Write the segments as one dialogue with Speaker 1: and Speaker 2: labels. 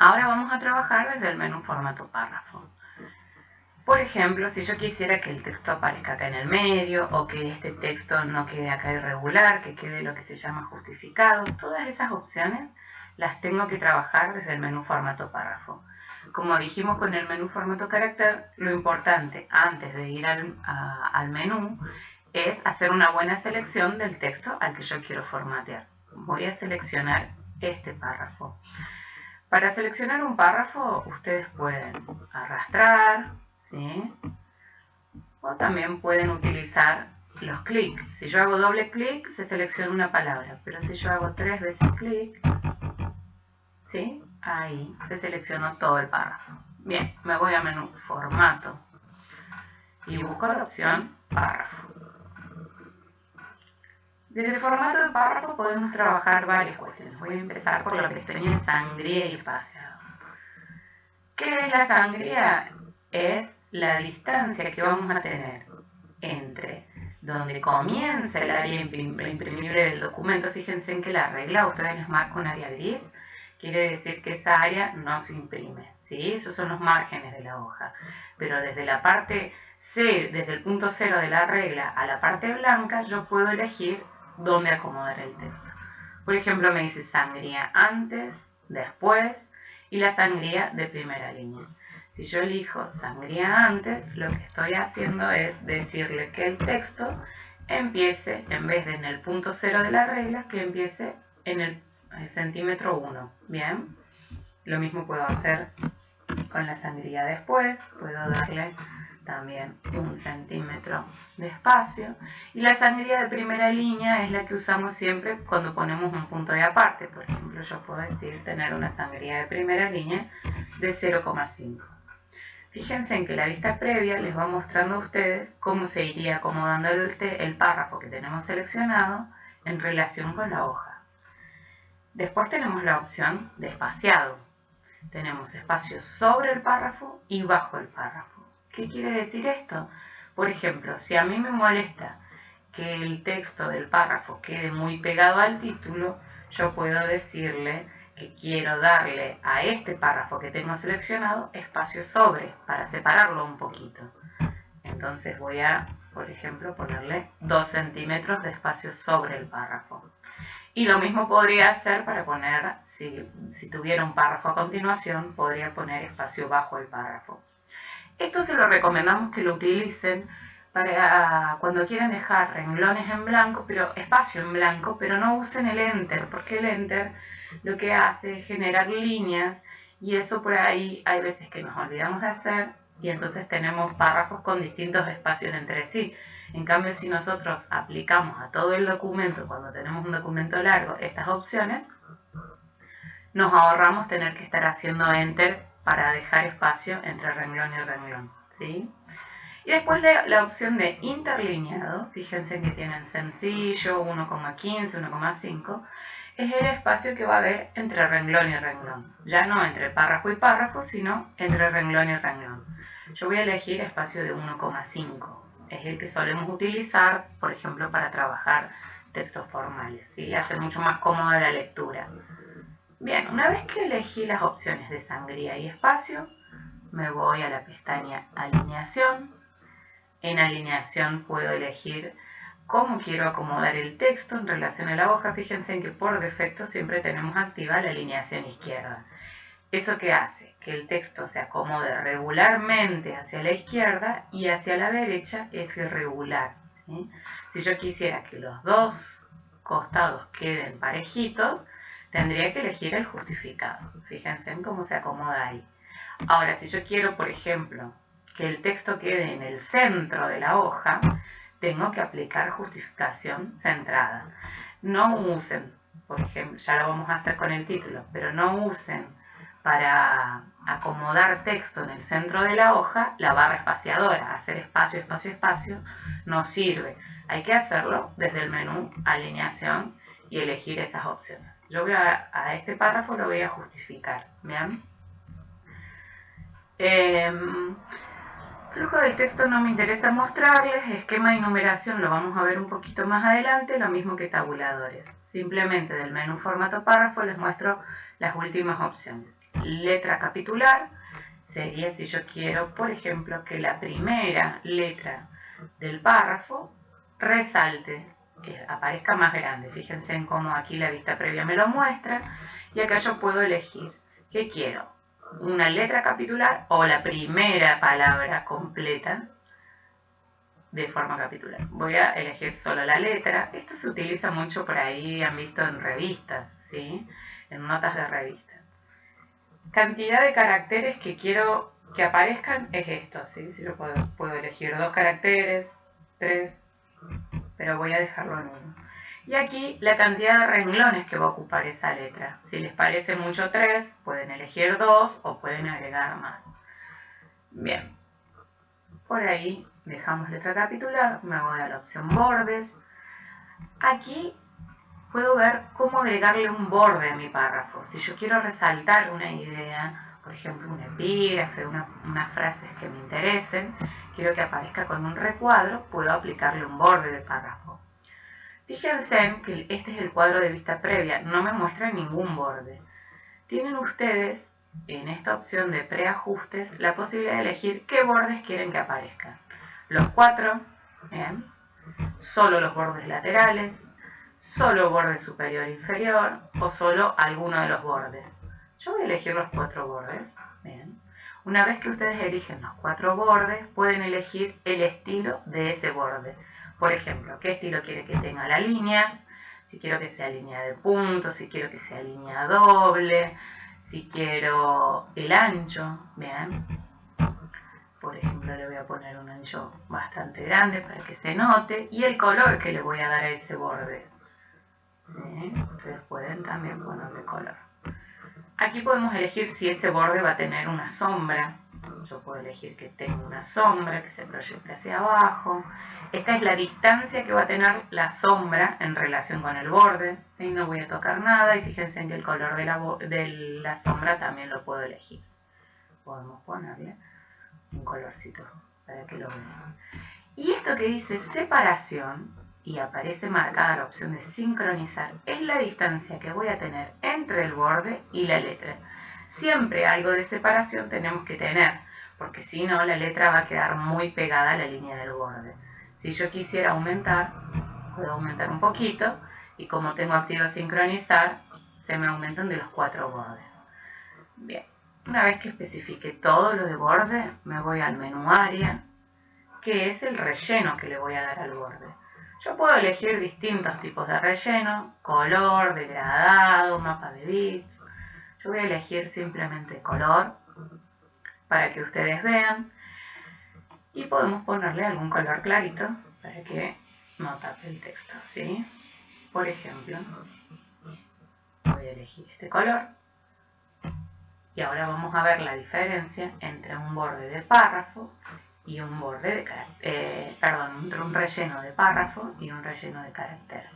Speaker 1: Ahora vamos a trabajar desde el menú formato párrafo. Por ejemplo, si yo quisiera que el texto aparezca acá en el medio o que este texto no quede acá irregular, que quede lo que se llama justificado, todas esas opciones las tengo que trabajar desde el menú formato párrafo. Como dijimos con el menú formato carácter, lo importante antes de ir al menú es hacer una buena selección del texto al que yo quiero formatear. Voy a seleccionar este párrafo. Para seleccionar un párrafo, ustedes pueden arrastrar, ¿sí? O también pueden utilizar los clics. Si yo hago doble clic, se selecciona una palabra, pero si yo hago 3 veces clic, ¿sí? Ahí se seleccionó todo el párrafo. Bien, me voy a menú formato y busco la opción párrafo. Desde el formato de párrafo podemos trabajar varias cuestiones. Voy a empezar por la pestaña sangría y espaciado. ¿Qué es la sangría? Es la distancia que vamos a tener entre donde comienza el área imprimible del documento. Fíjense en que la regla a ustedes les marca un área gris, quiere decir que esa área no se imprime, ¿sí? Esos son los márgenes de la hoja. Pero desde la parte C, desde el punto 0 de la regla a la parte blanca, yo puedo elegir dónde acomodar el texto. Por ejemplo, me dice sangría antes, después y la sangría de primera línea. Si yo elijo sangría antes, lo que estoy haciendo es decirle que el texto empiece, en vez de en el punto 0 de la regla, que empiece en el centímetro 1. Bien, lo mismo puedo hacer con la sangría después, puedo darle también 1 centímetro de espacio. Y la sangría de primera línea es la que usamos siempre cuando ponemos un punto de aparte. Por ejemplo, yo puedo decir tener una sangría de primera línea de 0,5. Fíjense en que la vista previa les va mostrando a ustedes cómo se iría acomodando el párrafo que tenemos seleccionado en relación con la hoja. Después tenemos la opción de espaciado. Tenemos espacio sobre el párrafo y bajo el párrafo. ¿Qué quiere decir esto? Por ejemplo, si a mí me molesta que el texto del párrafo quede muy pegado al título, yo puedo decirle que quiero darle a este párrafo que tengo seleccionado espacio sobre para separarlo un poquito. Entonces voy a, por ejemplo, ponerle 2 centímetros de espacio sobre el párrafo. Y lo mismo podría hacer para poner, si tuviera un párrafo a continuación, podría poner espacio bajo el párrafo. Esto se lo recomendamos que lo utilicen para cuando quieren dejar renglones en blanco, pero espacio en blanco, pero no usen el enter, porque el enter lo que hace es generar líneas y eso por ahí hay veces que nos olvidamos de hacer y entonces tenemos párrafos con distintos espacios entre sí. En cambio, si nosotros aplicamos a todo el documento, cuando tenemos un documento largo, estas opciones, nos ahorramos tener que estar haciendo enter para dejar espacio entre renglón y renglón, ¿sí? Y después la opción de interlineado, fíjense que tienen sencillo, 1,15, 1,5, es el espacio que va a haber entre renglón y renglón. Ya no entre párrafo y párrafo, sino entre renglón y renglón. Yo voy a elegir espacio de 1,5. Es el que solemos utilizar, por ejemplo, para trabajar textos formales, ¿sí? Hace mucho más cómoda la lectura. Bien, una vez que elegí las opciones de sangría y espacio, me voy a la pestaña alineación. En alineación puedo elegir cómo quiero acomodar el texto en relación a la hoja. Fíjense en que por defecto siempre tenemos activa la alineación izquierda. ¿Eso qué hace? Que el texto se acomode regularmente hacia la izquierda y hacia la derecha es irregular, ¿sí? Si yo quisiera que los dos costados queden parejitos, tendría que elegir el justificado. Fíjense en cómo se acomoda ahí. Ahora, si yo quiero, por ejemplo, que el texto quede en el centro de la hoja, tengo que aplicar justificación centrada. No usen, por ejemplo, ya lo vamos a hacer con el título, pero no usen para acomodar texto en el centro de la hoja la barra espaciadora. Hacer espacio, espacio, espacio no sirve. Hay que hacerlo desde el menú alineación y elegir esas opciones. Yo voy a este párrafo lo voy a justificar. ¿Bien? Flujo del texto no me interesa mostrarles, esquema y numeración lo vamos a ver un poquito más adelante, lo mismo que tabuladores. Simplemente del menú formato párrafo les muestro las últimas opciones. letra capitular sería si yo quiero, por ejemplo, que la primera letra del párrafo resalte, que aparezca más grande. Fíjense en cómo aquí la vista previa me lo muestra, y acá yo puedo elegir qué quiero, una letra capitular o la primera palabra completa de forma capitular. Voy a elegir solo la letra. Esto se utiliza mucho por ahí, han visto en revistas, ¿sí? En notas de revistas. Cantidad de caracteres que quiero que aparezcan es esto, ¿sí? Si yo puedo elegir 2 caracteres, 3, pero voy a dejarlo en 1. Y aquí la cantidad de renglones que va a ocupar esa letra. Si les parece mucho 3, pueden elegir 2 o pueden agregar más. Bien, por ahí dejamos letra capitular, me voy a la opción bordes. Aquí puedo ver cómo agregarle un borde a mi párrafo. Si yo quiero resaltar una idea, por ejemplo un epígrafe, unas frases que me interesen, quiero que aparezca con un recuadro, puedo aplicarle un borde de párrafo. Fíjense que este es el cuadro de vista previa, no me muestra ningún borde. Tienen ustedes en esta opción de preajustes la posibilidad de elegir qué bordes quieren que aparezcan. Los 4, ¿bien? Solo los bordes laterales, solo borde superior e inferior o solo alguno de los bordes. Yo voy a elegir los 4 bordes. Bien. Una vez que ustedes eligen los 4 bordes, pueden elegir el estilo de ese borde. Por ejemplo, qué estilo quiere que tenga la línea, si quiero que sea línea de puntos, si quiero que sea línea doble, si quiero el ancho, bien. Por ejemplo, le voy a poner un ancho bastante grande para que se note, y el color que le voy a dar a ese borde. ¿Sí? Ustedes pueden también ponerle color. Aquí podemos elegir si ese borde va a tener una sombra. Yo puedo elegir que tenga una sombra, que se proyecte hacia abajo. Esta es la distancia que va a tener la sombra en relación con el borde. Y no voy a tocar nada, y fíjense en que el color de la sombra también lo puedo elegir. Podemos ponerle un colorcito para que lo vean. Y esto que dice separación, y aparece marcada la opción de sincronizar, es la distancia que voy a tener entre el borde y la letra. Siempre algo de separación tenemos que tener, porque si no la letra va a quedar muy pegada a la línea del borde. Si yo quisiera aumentar, puedo aumentar un poquito, y como tengo activo sincronizar, se me aumentan de los 4 bordes. Bien, una vez que especifique todo lo de borde, me voy al menú área, que es el relleno que le voy a dar al borde. Yo puedo elegir distintos tipos de relleno, color, degradado, mapa de bits. Yo voy a elegir simplemente color para que ustedes vean, y podemos ponerle algún color clarito para que no tape el texto, ¿sí? Por ejemplo, voy a elegir este color, y ahora vamos a ver la diferencia entre un borde de párrafo y un borde de entre un relleno de párrafo y un relleno de carácter.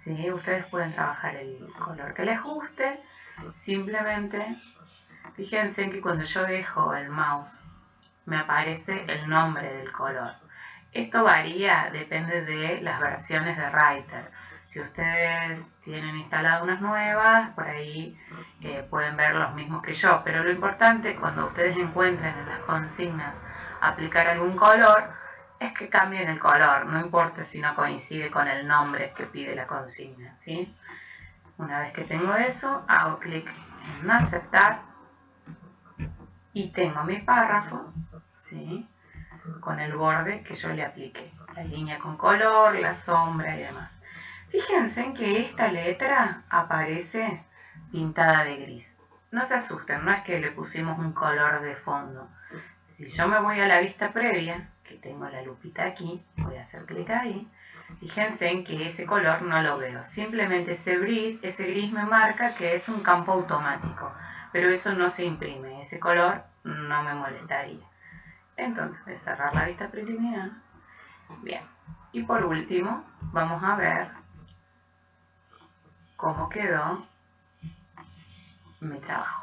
Speaker 1: ¿Sí? Ustedes pueden trabajar el color que les guste. Simplemente fíjense en que cuando yo dejo el mouse me aparece el nombre del color. Esto varía, depende de las versiones de Writer. Si ustedes tienen instaladas unas nuevas, por ahí pueden ver los mismos que yo. Pero lo importante cuando ustedes encuentren en las consignas aplicar algún color, es que cambien el color, no importa si no coincide con el nombre que pide la consigna, ¿sí? Una vez que tengo eso, hago clic en aceptar y tengo mi párrafo, ¿sí? Con el borde que yo le apliqué, la línea con color, la sombra y demás. Fíjense en que esta letra aparece pintada de gris. No se asusten, no es que le pusimos un color de fondo. Si yo me voy a la vista previa, que tengo la lupita aquí, voy a hacer clic ahí, fíjense en que ese color no lo veo. Simplemente ese gris me marca que es un campo automático, pero eso no se imprime, ese color no me molestaría. Entonces voy a cerrar la vista preliminar. Bien, y por último vamos a ver cómo quedó mi trabajo.